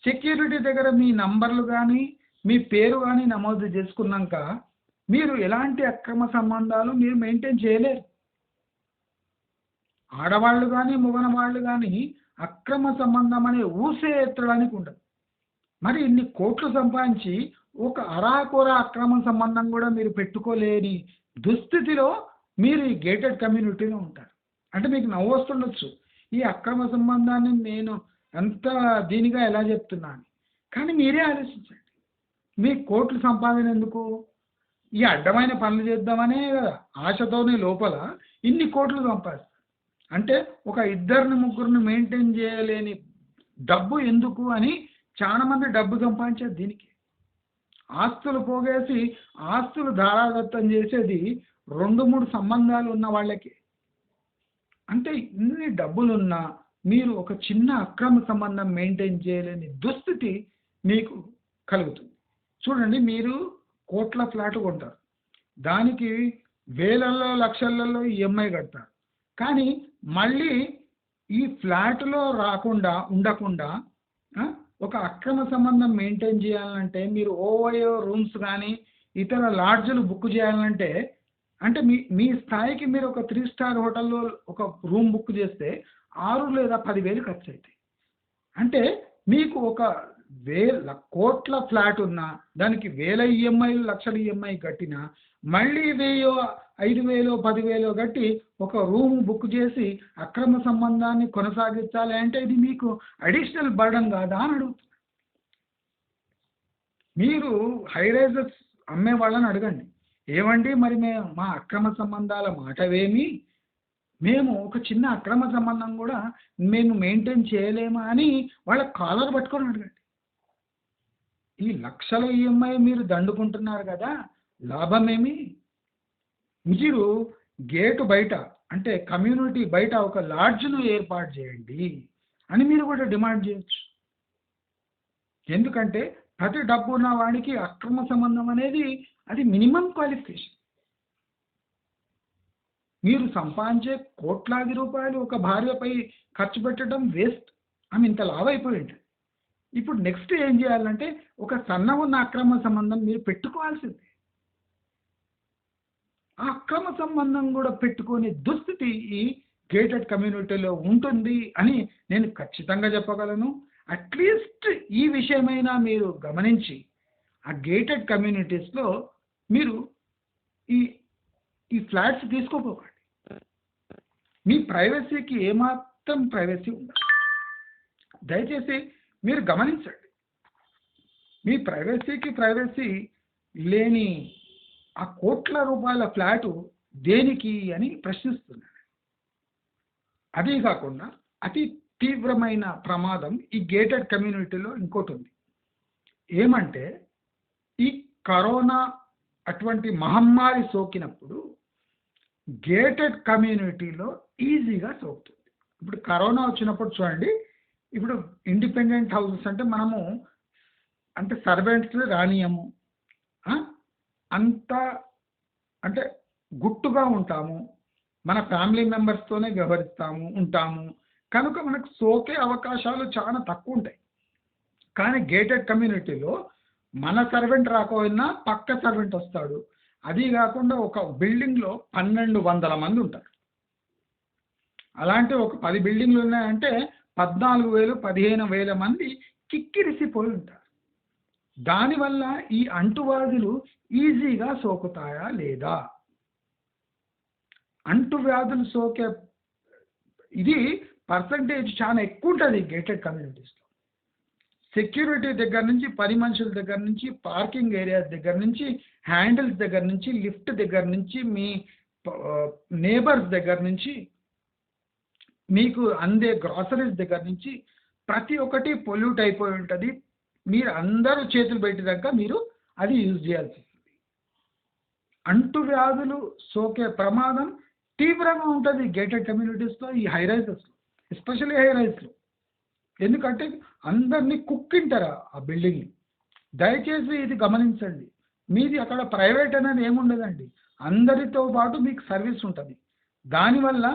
[SPEAKER 1] సెక్యూరిటీ దగ్గర మీ నంబర్లు కానీ మీ పేరు కానీ నమోదు చేసుకున్నాక మీరు ఎలాంటి అక్రమ సంబంధాలు మీరు మెయింటైన్ చేయలేరు. ఆడవాళ్ళు కానీ మగవాళ్ళు కానీ అక్రమ సంబంధం అనే ఊసే ఎత్తడానికి ఉండదు. మరి ఇన్ని కోట్లు సంపాదించి ఒక అరాకొర అక్రమ సంబంధం కూడా మీరు పెట్టుకోలేని దుస్థితిలో మీరు ఈ గేటెడ్ కమ్యూనిటీలో ఉంటారు. అంటే మీకు నవ్వు వస్తుండొచ్చు, ఈ అక్రమ సంబంధాన్ని నేను అంత దీనిగా ఎలా చెప్తున్నాను. కానీ మీరే ఆలోచించండి, మీ కోట్లు సంపాదన ఎందుకు? ఈ అడ్డమైన పనులు చేద్దామనే కదా ఆశతోనే లోపల ఇన్ని కోట్లు సంపాదిస్తారు. అంటే ఒక 2-3 మెయింటైన్ చేయలేని డబ్బు ఎందుకు అని చాలామంది డబ్బు సంపాదించేది దీనికి. ఆస్తులు పోగేసి ఆస్తులు ధారాదత్తం చేసేది 2-3 సంబంధాలు ఉన్న వాళ్ళకి. అంటే ఇన్ని డబ్బులున్నా మీరు ఒక చిన్న అక్రమ సంబంధం మెయింటైన్ చేయలేని దుస్థితి మీకు కలుగుతుంది. చూడండి, మీరు కోట్ల ఫ్లాట్ కొంటారు. దానికి వేలల్లో లక్షలలో ఈఎంఐ కడతారు. కానీ మళ్ళీ ఈ ఫ్లాట్లో రాకుండా ఉండకుండా ఆ, ఒక అక్రమ సంబంధం మెయింటైన్ చేయాలంటే మీరు ఓవయో రూమ్స్ కానీ ఇతర లాడ్జ్లు బుక్ చేయాలంటే అంటే మీ మీ స్థాయికి మీరు ఒక 3 స్టార్ హోటల్లో ఒక రూమ్ బుక్ చేస్తే 6 లేదా 10,000 ఖర్చు అవుతాయి. అంటే మీకు ఒక వేల కోట్ల ఫ్లాట్ ఉన్నా దానికి వేల ఈఎంఐలు లక్షల ఈఎంఐ కట్టినా మళ్ళీ 1000 5,000 10,000 కట్టి ఒక రూమ్ బుక్ చేసి అక్రమ సంబంధాన్ని కొనసాగించాలి అంటే ఇది మీకు అడిషనల్ బర్డన్ కాదా అని అడుగుతుంది. మీరు హై రైజర్స్ అమ్మే వాళ్ళని అడగండి, ఏమండి మరి మేము మా అక్రమ సంబంధాల మాటవేమి, మేము ఒక చిన్న అక్రమ సంబంధం కూడా మేము మెయింటైన్ చేయలేమా అని వాళ్ళ కాలర్ పట్టుకొని అడగండి. ఈ లక్షల ఈఎంఐ మీరు దండుకుంటున్నారు కదా, లాభమేమి? మీరు గేటు బయట అంటే కమ్యూనిటీ బయట ఒక లాడ్జ్ను ఏర్పాటు చేయండి అని మీరు కూడా డిమాండ్ చేయొచ్చు. ఎందుకంటే ప్రతి డబ్బు ఉన్న వాడికి అక్రమ సంబంధం అనేది అది మినిమం క్వాలిఫికేషన్. మీరు సంపాదించే కోట్లాది రూపాయలు ఒక భార్యపై ఖర్చు పెట్టడం వేస్ట్. ఆమె ఇంత లాభ అయిపోయి ఉంటుంది. ఇప్పుడు నెక్స్ట్ ఏం చేయాలంటే ఒక సన్న ఉన్న అక్రమ సంబంధం మీరు పెట్టుకోవాల్సిందే. ఆ అక్రమ సంబంధం కూడా పెట్టుకునే దుస్థితి ఈ గేటెడ్ కమ్యూనిటీలో ఉంటుంది అని నేను ఖచ్చితంగా చెప్పగలను. అట్లీస్ట్ ఈ విషయమైనా మీరు గమనించి ఆ గేటెడ్ కమ్యూనిటీస్లో మీరు ఈ ఈ ఫ్లాట్స్ తీసుకోపోకండి. మీ ప్రైవసీకి ఏమాత్రం ప్రైవసీ ఉండదు. దయచేసి మీరు గమనించండి. మీ ప్రైవసీకి ప్రైవసీ లేని ఆ కోట్ల రూపాయల ఫ్లాటు దేనికి అని ప్రశ్నిస్తున్నాను. అదే కాకుండా అతి తీవ్రమైన ప్రమాదం ఈ గేటెడ్ కమ్యూనిటీలో ఇంకోటి ఉంది. ఏమంటే ఈ కరోనా అటువంటి మహమ్మారి సోకినప్పుడు గేటెడ్ కమ్యూనిటీలో ఈజీగా సోకుతుంది. ఇప్పుడు కరోనా వచ్చినప్పుడు చూడండి, ఇప్పుడు ఇండిపెండెంట్ హౌసెస్ అంటే మనము అంటే సర్వెంట్స్ రానియము, అంత అంటే గుట్టుగా ఉంటాము, మన ఫ్యామిలీ మెంబర్స్తోనే వ్యవహరిస్తాము ఉంటాము కనుక మనకు సోకే అవకాశాలు చాలా తక్కువ ఉంటాయి. కానీ గేటెడ్ కమ్యూనిటీలో మన సర్వెంట్ రాకపోయినా పక్క సర్వెంట్ వస్తాడు. అది కాకుండా ఒక బిల్డింగ్లో 1,200 మంది ఉంటారు. అలాంటి ఒక 10 బిల్డింగ్లు ఉన్నాయంటే 14,000 15,000 మంది కిక్కిరిసిపోయి ఉంటారు. దానివల్ల ఈ అంటువ్యాధులు ఈజీగా సోకుతాయా లేదా? అంటువ్యాధులు సోకే ఇది పర్సంటేజ్ చాలా ఎక్కువ ఉంటుంది గేటెడ్ కమ్యూనిటీస్లో. సెక్యూరిటీ దగ్గర నుంచి, పని మనుషుల దగ్గర నుంచి, పార్కింగ్ ఏరియాస్ దగ్గర నుంచి, హ్యాండిల్స్ దగ్గర నుంచి, లిఫ్ట్ దగ్గర నుంచి, మీ నేబర్స్ దగ్గర నుంచి, మీకు అందే గ్రాసరీస్ దగ్గర నుంచి ప్రతి ఒక్కటి పొల్యూట్ అయిపోయి ఉంటుంది. మీరు అందరూ చేతులు పెట్టినాక మీరు అది యూజ్ చేయాల్సి వస్తుంది. అంటువ్యాధులు సోకే ప్రమాదం తీవ్రంగా ఉంటుంది గేటెడ్ కమ్యూనిటీస్లో, ఈ హై రైజెస్లో, ఎస్పెషల్లీ హై రైజ్లో. ఎందుకంటే అందరినీ కుక్కింటారు ఆ బిల్డింగ్ని. దయచేసి ఇది గమనించండి. మీది అక్కడ ప్రైవేట్ అనేది ఏముండదండి, అందరితో పాటు మీకు సర్వీస్ ఉంటుంది. దానివల్ల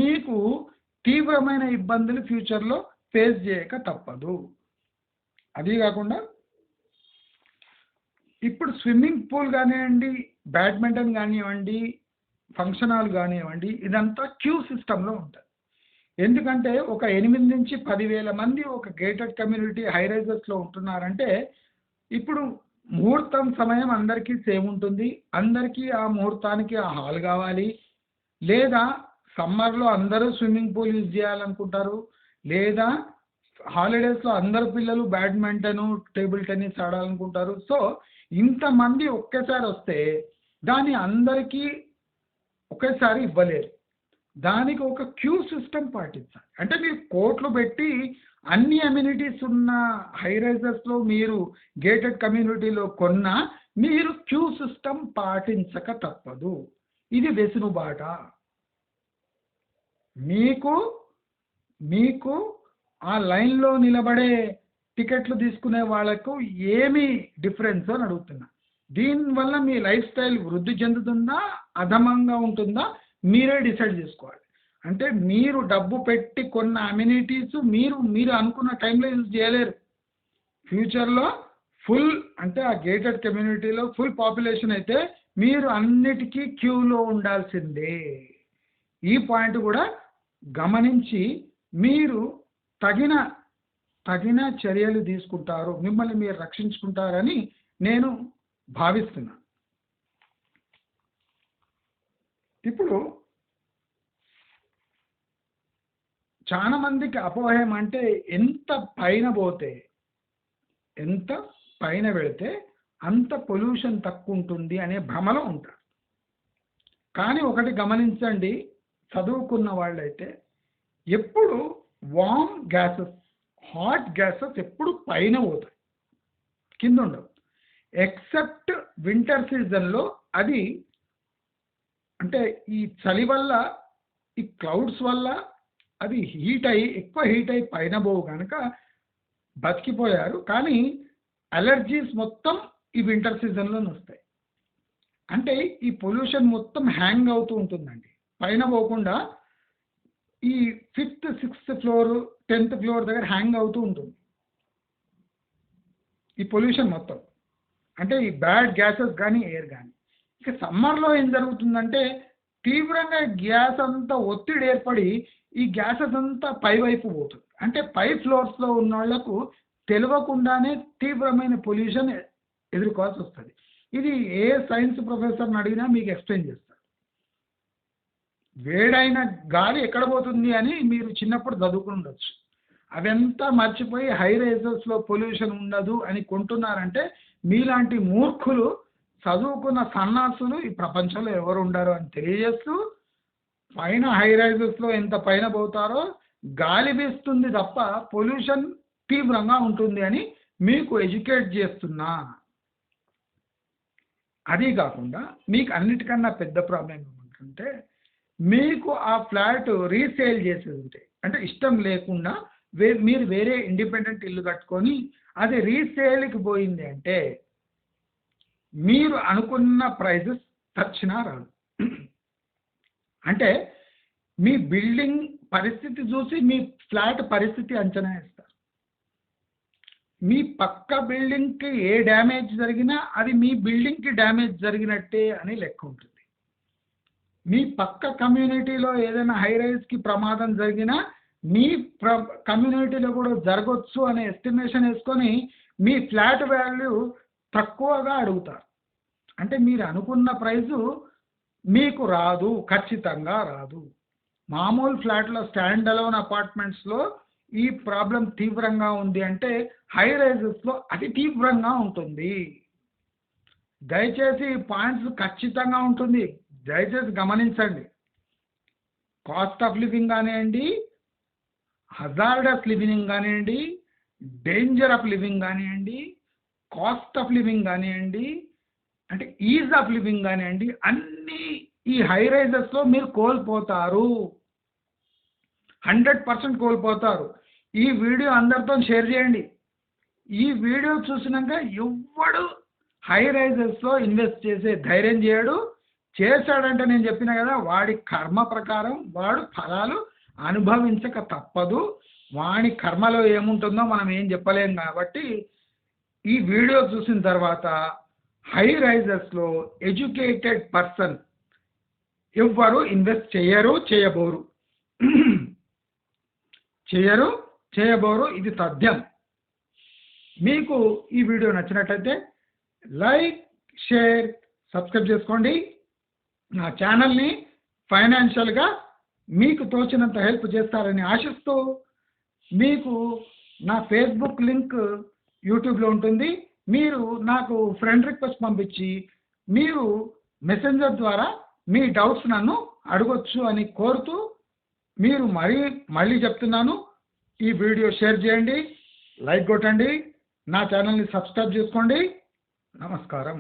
[SPEAKER 1] మీకు తీవ్రమైన ఇబ్బందులు ఫ్యూచర్లో ఫేస్ చేయక తప్పదు. అదీ కాకుండా ఇప్పుడు స్విమ్మింగ్ పూల్ కానివ్వండి, బ్యాడ్మింటన్ కానివ్వండి, ఫంక్షన్ హాల్ కానివ్వండి, ఇదంతా క్యూ సిస్టంలో ఉంటుంది. ఎందుకంటే ఒక 8 నుంచి 10,000 మంది ఒక గేటెడ్ కమ్యూనిటీ హై రైజెస్లో ఉంటున్నారంటే ఇప్పుడు ముహూర్తం సమయం అందరికీ సేమ్ ఉంటుంది. అందరికీ ఆ ముహూర్తానికి ఆ హాల్ కావాలి. లేదా సమ్మర్లో అందరూ స్విమ్మింగ్ పూల్ యూజ్ చేయాలనుకుంటారు. లేదా హాలిడేస్లో అందరు పిల్లలు బ్యాడ్మింటను, టేబుల్ టెన్నిస్ ఆడాలనుకుంటారు. సో ఇంతమంది ఒకేసారి వస్తే దాన్ని అందరికీ ఒకేసారి ఇవ్వలేరు. దానికి ఒక క్యూ సిస్టమ్ పాటించాలి. అంటే మీరు కోట్లు పెట్టి అన్ని అమ్యూనిటీస్ ఉన్న హై రైజెస్లో మీరు గేటెడ్ కమ్యూనిటీలో కొన్నా మీరు క్యూ సిస్టమ్ పాటించక తప్పదు. ఇది వెసులుబాట. మీకు మీకు ఆ లైన్లో నిలబడే టికెట్లు తీసుకునే వాళ్ళకు ఏమి డిఫరెన్స్ అని అడుగుతున్నా. దీనివల్ల మీ లైఫ్ స్టైల్ వృద్ధి చెందుతుందా అధమంగా ఉంటుందా మీరే డిసైడ్ చేసుకోవాలి. అంటే మీరు డబ్బు పెట్టి కొన్న అమ్యూనిటీస్ మీరు అనుకున్న టైంలో యూజ్ చేయలేరు. ఫ్యూచర్లో ఫుల్ అంటే ఆ గేటెడ్ కమ్యూనిటీలో ఫుల్ పాపులేషన్ అయితే మీరు అన్నిటికీ క్యూలో ఉండాల్సిందే. ఈ పాయింట్ కూడా గమనించి మీరు తగిన తగిన చర్యలు తీసుకుంటారు, మిమ్మల్ని మీరు రక్షించుకుంటారని నేను భావిస్తున్నా. ఇప్పుడు చాలా మందికి అపోహం అంటే ఎంత పైన వెళితే అంత పొల్యూషన్ తక్కువ ఉంటుంది అనే భ్రమలో ఉంటారు. కానీ ఒకటి గమనించండి, చదువుకున్న వాళ్ళైతే ఎప్పుడు వామ్ గ్యాసెస్ హాట్ గ్యాసెస్ ఎప్పుడు పైన పోతాయి, కింద ఉండవు. ఎక్సెప్ట్ వింటర్ సీజన్లో అది అంటే ఈ చలి వల్ల ఈ క్లౌడ్స్ వల్ల అది ఎక్కువ హీట్ అయ్యి పైన పోవు కనుక బతికిపోయారు. కానీ అలర్జీస్ మొత్తం ఈ వింటర్ సీజన్లోనే వస్తాయి. అంటే ఈ పొల్యూషన్ మొత్తం హ్యాంగ్ అవుతూ ఉంటుందండి, పైన పోకుండా ఈ 5th 6th floor 10th floor దగ్గర హ్యాంగ్ అవుతూ ఉంటుంది ఈ పొల్యూషన్ మొత్తం. అంటే ఈ బ్యాడ్ గ్యాసెస్ కానీ ఎయిర్ కానీ. ఇక సమ్మర్లో ఏం జరుగుతుందంటే తీవ్రంగా గ్యాస్ అంతా ఒత్తిడి ఏర్పడి ఈ గ్యాసెస్ అంతా పైవైపు పోతుంది. అంటే పై ఫ్లోర్స్లో ఉన్న వాళ్లకు తెలియకుండానే తీవ్రమైన పొల్యూషన్ ఎదుర్కోవాల్సి వస్తుంది. ఇది ఏ సైన్స్ ప్రొఫెసర్ని అడిగినా మీకు ఎక్స్ప్లెయిన్ చేస్తారు. వేడైన గాలి ఎక్కడ పోతుంది అని మీరు చిన్నప్పుడు చదువుకుని ఉండొచ్చు. అవంతా మర్చిపోయి హై రైజెస్లో పొల్యూషన్ ఉండదు అని కొంటున్నారంటే మీలాంటి మూర్ఖులు చదువుకున్న సన్నాసులు ఈ ప్రపంచంలో ఎవరు ఉండరు అని తెలియజేస్తూ, పైన హై రైజెస్లో ఎంత పైన పోతారో గాలి వీస్తుంది తప్ప పొల్యూషన్ తీవ్రంగా ఉంటుంది అని మీకు ఎడ్యుకేట్ చేస్తున్నా. అది కాకుండా మీకు అన్నిటికన్నా పెద్ద ప్రాబ్లం ఏమంటుంటే మీకు ఆ ఫ్లాట్ రీసేల్ చేసేది ఉంటే, అంటే ఇష్టం లేకుండా మీరు వేరే ఇండిపెండెంట్ ఇల్లు కట్టుకొని అది రీసేల్కి పోయింది అంటే మీరు అనుకున్న ప్రైజెస్ చచ్చినా రాదు. అంటే మీ బిల్డింగ్ పరిస్థితి చూసి మీ ఫ్లాట్ పరిస్థితి అంచనా వేస్తారు. మీ పక్క బిల్డింగ్కి ఏ డ్యామేజ్ జరిగినా అది మీ బిల్డింగ్కి డ్యామేజ్ జరిగినట్టే అని లెక్క ఉంటుంది. మీ పక్క కమ్యూనిటీలో ఏదైనా హై రైజ్కి ప్రమాదం జరిగినా మీ కమ్యూనిటీలో కూడా జరగవచ్చు అనే ఎస్టిమేషన్ వేసుకొని మీ ఫ్లాట్ వాల్యూ తక్కువగా అడుగుతారు. అంటే మీరు అనుకున్న ప్రైజు మీకు రాదు, ఖచ్చితంగా రాదు. మామూలు ఫ్లాట్లో స్టాండ్ అలోన్ అపార్ట్మెంట్స్లో ఈ ప్రాబ్లం తీవ్రంగా ఉంది అంటే హై రైజెస్లో అది తీవ్రంగా ఉంటుంది. దయచేసి ఈ పాయింట్స్ ఖచ్చితంగా ఉంటుంది, దయచేసి గమనించండి. కాస్ట్ ఆఫ్ లివింగ్ కానివ్వండి, హజార్డస్ లివింగ్ కానివ్వండి, డేంజర్ ఆఫ్ లివింగ్ కానివ్వండి, కాస్ట్ ఆఫ్ లివింగ్ కానివ్వండి, అంటే ఈజ్ ఆఫ్ లివింగ్ కానివ్వండి, అన్నీ ఈ హై రైజెస్లో మీరు కోల్పోతారు, 100% కోల్పోతారు. ఈ వీడియో అందరితో షేర్ చేయండి. ఈ వీడియో చూసినాక ఎవ్వడు హై రైజెస్లో ఇన్వెస్ట్ చేసే ధైర్యం చేయడు. చేశాడంటే నేను చెప్పిన కదా, వాడి కర్మ ప్రకారం వాడు ఫలాలు అనుభవించక తప్పదు. వాడి కర్మలో ఏముంటుందో మనం ఏం చెప్పలేం. కాబట్టి ఈ వీడియో చూసిన తర్వాత హై రైజెస్లో ఎడ్యుకేటెడ్ పర్సన్ ఎవ్వరు ఇన్వెస్ట్ చేయబోరు, ఇది తథ్యం. మీకు ఈ వీడియో నచ్చినట్లయితే లైక్, షేర్, సబ్స్క్రైబ్ చేసుకోండి. నా ఛానల్ని ఫైనాన్షియల్గా మీకు తోచినంత హెల్ప్ చేస్తారని ఆశిస్తూ, మీకు నా ఫేస్బుక్ లింక్ యూట్యూబ్లో ఉంటుంది. మీరు నాకు ఫ్రెండ్ రిక్వెస్ట్ పంపించి మీరు మెసెంజర్ ద్వారా మీ డౌట్స్ నన్ను అడగొచ్చు అని కోరుతూ, మీరు మళ్ళీ చెప్తున్నాను, ఈ వీడియో షేర్ చేయండి, లైక్ కొట్టండి, నా ఛానల్ని సబ్స్క్రైబ్ చేసుకోండి. నమస్కారం.